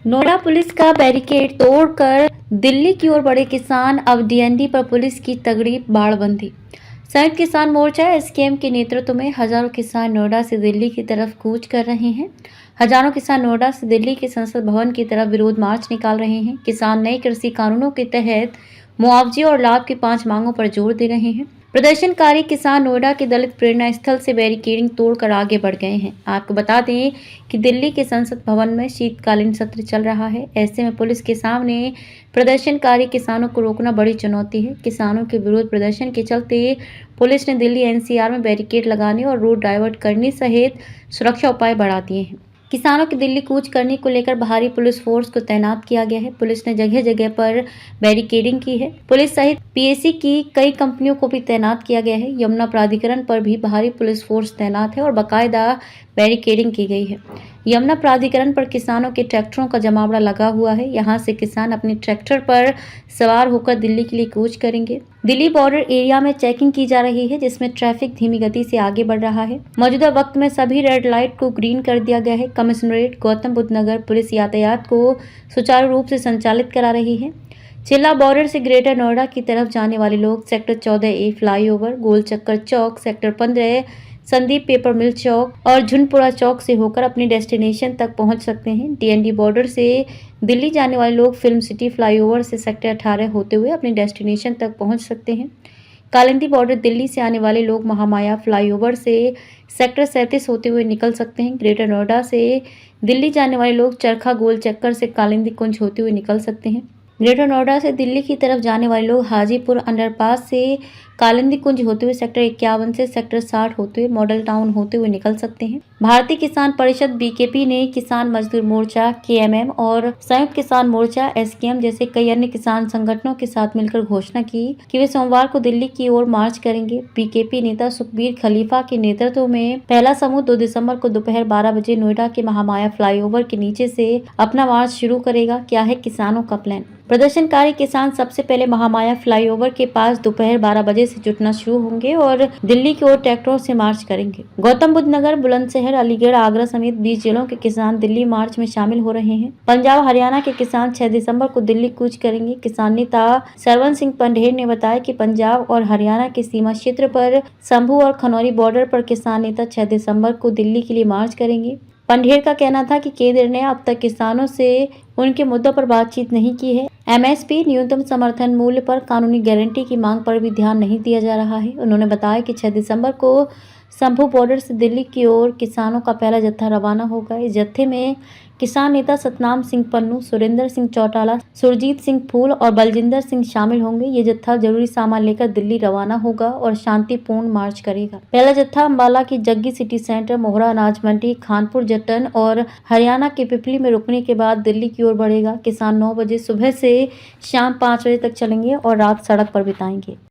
Noida police का barricade तोड़कर दिल्ली की ओर बढ़े किसान, अब डीएनडी पर पुलिस की तगड़ी बाड़बंदी। संयुक्त किसान मोर्चा एसकेएम के नेतृत्व में हजारों किसान नोएडा से दिल्ली की तरफ कूच कर रहे हैं। हजारों किसान नोएडा से दिल्ली के संसद भवन की तरफ विरोध मार्च निकाल रहे हैं। किसान नए कृषि कानूनों के तहत मुआवजे और लाभ की 5 मांगों पर जोर दे रहे हैं। प्रदर्शनकारी किसान नोएडा के दलित प्रेरणा स्थल से बैरिकेडिंग तोड़कर आगे बढ़ गए हैं। आपको बता दें कि दिल्ली के संसद भवन में शीतकालीन सत्र चल रहा है। ऐसे में पुलिस के सामने प्रदर्शनकारी किसानों को रोकना बड़ी चुनौती है। किसानों के विरोध प्रदर्शन के चलते पुलिस ने दिल्ली एनसीआर में बैरिकेड लगाने और रोड डाइवर्ट करने सहित सुरक्षा उपाय बढ़ा दिए हैं। किसानों की दिल्ली कूच करने को लेकर भारी पुलिस फोर्स को तैनात किया गया है। पुलिस ने जगह जगह पर बैरिकेडिंग की है। पुलिस सहित पीएसी की कई कंपनियों को भी तैनात किया गया है। यमुना प्राधिकरण पर भी भारी पुलिस फोर्स तैनात है और बाकायदा बैरिकेडिंग की गई है। यमुना प्राधिकरण पर किसानों के ट्रैक्टरों का जमावड़ा लगा हुआ है। यहां से किसान अपने ट्रैक्टर पर सवार होकर दिल्ली के लिए कूच करेंगे। दिल्ली बॉर्डर एरिया में चेकिंग की जा रही है, जिसमें ट्रैफिक धीमी गति से आगे बढ़ रहा है। मौजूदा वक्त में सभी रेड लाइट को ग्रीन कर दिया गया है। कमिश्नरेट गौतम बुद्ध नगर पुलिस यातायात को सुचारू रूप से संचालित करा रही है। चिल्ला बॉर्डर से ग्रेटर नोएडा की तरफ जाने वाले लोग सेक्टर 14A फ्लाईओवर, गोल चक्कर चौक, सेक्टर 15 संदीप पेपर मिल चौक और झुनपुरा चौक से होकर अपने डेस्टिनेशन तक पहुंच सकते हैं। डीएनडी बॉर्डर से दिल्ली जाने वाले लोग फिल्म सिटी फ्लाईओवर से सेक्टर 18 होते हुए अपने डेस्टिनेशन तक पहुंच सकते हैं। कालिंदी बॉर्डर दिल्ली से आने वाले लोग महामाया फ्लाईओवर से सेक्टर 37 होते हुए निकल सकते हैं। ग्रेटर नोएडा से दिल्ली जाने वाले लोग चरखा गोल चक्कर से कालिंदी कुंज होते हुए निकल सकते हैं। ग्रेटर नोएडा से दिल्ली की तरफ जाने वाले लोग हाजीपुर अंडरपास से कालिंदी कुंज होते हुए सेक्टर 51 से सेक्टर 60 होते हुए मॉडल टाउन होते हुए निकल सकते हैं। भारतीय किसान परिषद बीकेपी ने किसान मजदूर मोर्चा केएमएम और संयुक्त किसान मोर्चा एसकेएम जैसे कई अन्य किसान संगठनों के साथ मिलकर घोषणा की कि वे सोमवार को दिल्ली की ओर मार्च करेंगे। बीकेपी नेता सुखबीर खलीफा के नेतृत्व में पहला समूह 2 दिसंबर को दोपहर 12 बजे नोएडा के महामाया फ्लाईओवर के नीचे से अपना मार्च शुरू करेगा। क्या है किसानों का प्लान? प्रदर्शनकारी किसान सबसे पहले महामाया फ्लाईओवर के पास दोपहर 12 बजे से जुटना शुरू होंगे और दिल्ली की ओर ट्रैक्टरों से मार्च करेंगे। गौतम बुद्ध नगर, बुलंदशहर, अलीगढ़, आगरा समेत 20 जिलों के किसान दिल्ली मार्च में शामिल हो रहे हैं। पंजाब हरियाणा के किसान 6 दिसंबर को दिल्ली कूच करेंगे। किसान नेता सरवन सिंह पंढेर ने बताया कि पंजाब और हरियाणा के सीमा क्षेत्र पर संभू और खनौरी बॉर्डर पर किसान नेता 6 दिसंबर को दिल्ली के लिए मार्च करेंगे। पंढेर का कहना था कि केंद्र ने अब तक किसानों से उनके मुद्दों पर बातचीत नहीं की है। एमएसपी न्यूनतम समर्थन मूल्य पर कानूनी गारंटी की मांग पर भी ध्यान नहीं दिया जा रहा है। उन्होंने बताया कि 6 दिसंबर को संभू बॉर्डर से दिल्ली की ओर किसानों का पहला जत्था रवाना होगा। इस जत्थे में किसान नेता सतनाम सिंह पन्नू, सुरेंद्र सिंह चौटाला, सुरजीत सिंह फूल और बलजिंदर सिंह शामिल होंगे। ये जत्था जरूरी सामान लेकर दिल्ली रवाना होगा और शांतिपूर्ण मार्च करेगा। पहला जत्था अंबाला की जग्गी सिटी सेंटर, मोहरा अनाज मंडी, खानपुर जट्टन और हरियाणा के पिपली में रुकने के बाद दिल्ली की ओर बढ़ेगा। किसान 9 बजे सुबह से शाम 5 बजे तक चलेंगे और रात सड़क पर बिताएंगे।